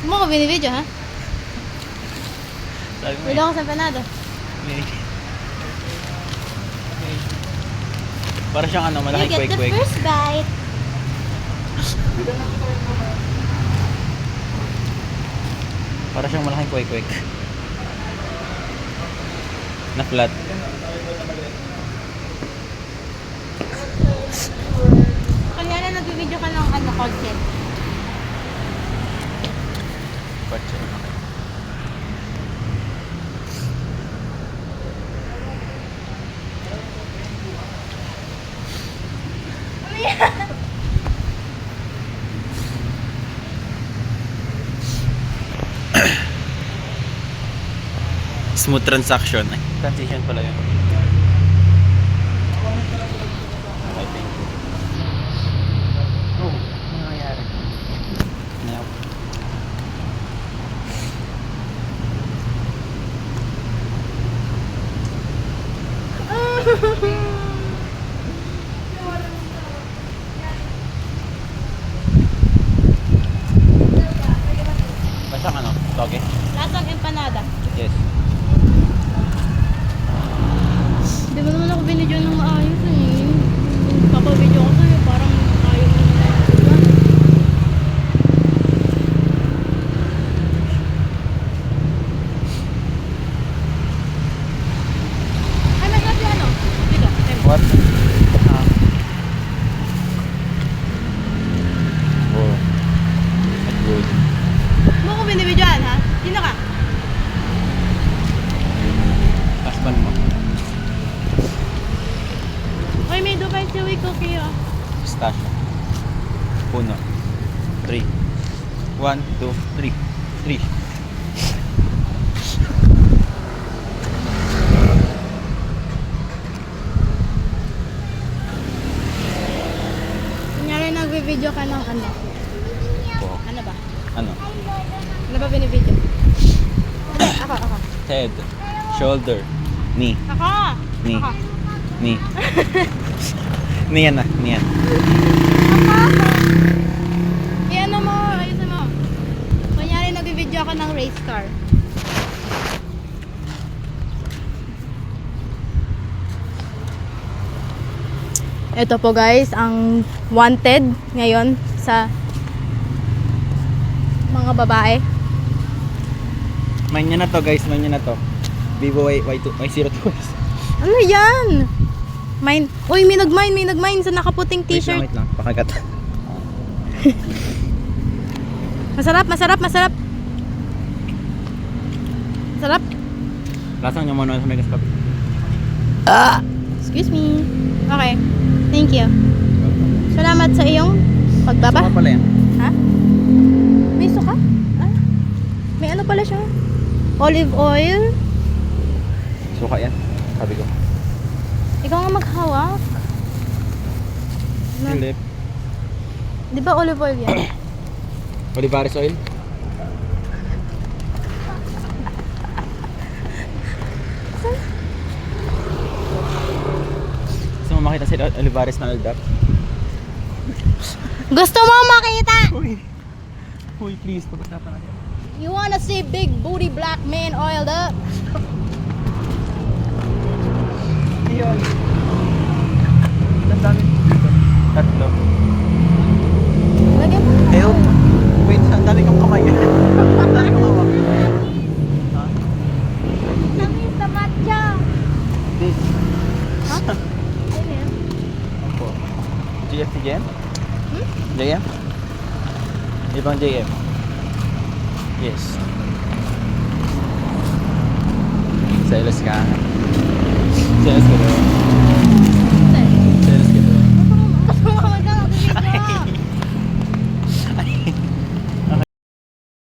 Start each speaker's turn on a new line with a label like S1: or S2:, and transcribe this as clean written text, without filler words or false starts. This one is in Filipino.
S1: Mo ko binibidyo, ha?
S2: Sabi mo
S1: Pwede ako sa empanada.
S2: Para siyang ano,
S1: You
S2: malaking
S1: get the
S2: kwek-kwek.
S1: first bite.
S2: Para siyang malaking kwek-kwek. Na flat.
S1: Kanya na nagbibidyo ka ng ano, content.
S2: Kotse. Smooth transaction. Ay, transition pala yun. I think. Oh, ano nangyayari? Ngayon. Basang ano? Toge?
S1: Lasang empanada.
S2: Yes.
S1: Di ba naman ako binidyo ng maayos eh. Papabidyo ko sa'yo, parang ayaw mo na. Ay, masarap yung ano? Dito.
S2: What? Ah. Oh. That's good.
S1: Mo ko binibidyoan, ha? Sino ka?
S2: Husband mo.
S1: Uy, may Dubai Chewy cookie, oh.
S2: Pistachio. Puno. 3. 1, 2, 3. 3.
S1: Kunyari nagbibidyo ka ng ano?
S2: Oh.
S1: Ano ba?
S2: Ano?
S1: Ano ba binibidyo? Hindi, ako.
S2: Head. Shoulder. Knee.
S1: Ako!
S2: Knee.
S1: Ako.
S2: Knee. Niyan na. Niyan.
S1: Iyan mo, ayusin mo. Kunyari nagbibidyo ako ng race car. Ito po guys, ang wanted ngayon sa mga babae.
S2: Mine na to guys. Mine na to. Vivo Y02.
S1: Ano yan? Mine. Uy, may nag-mine sa nakaputing t-shirt.
S2: Wait lang. Pakagat.
S1: Masarap. Sarap.
S2: Lasang niyo muna sa Megas Cup.
S1: Excuse me. Okay. Thank you. Salamat sa iyong pagbaba.
S2: Saka pala yan.
S1: Ha? May suka? Ah, may ano pala siya? Olive oil.
S2: Suka yan. Sabi ko.
S1: Ikaw nga maghawak. Ano?
S2: Philip.
S1: Di ba olive oil yan?
S2: Olivares oil. Gusto mo makita si Olivares na oiled up?
S1: Gusto mo makita?
S2: Uy, please. Pag-usapan natin.
S1: You wanna see big booty black man oiled up?
S2: Iyon. Ang dami. Tatlo.
S1: Lagyan mo.
S2: Help. Wait, ang dami kong kamay. Ang dami kong kamay. Ha?
S1: Tamis na matcha.
S2: This.
S1: Ha? Ayun yan.
S2: Opo. GF si JM?
S1: Hmm?
S2: JM? Ibang JM. Yes. Selos ka. Selos ka daw.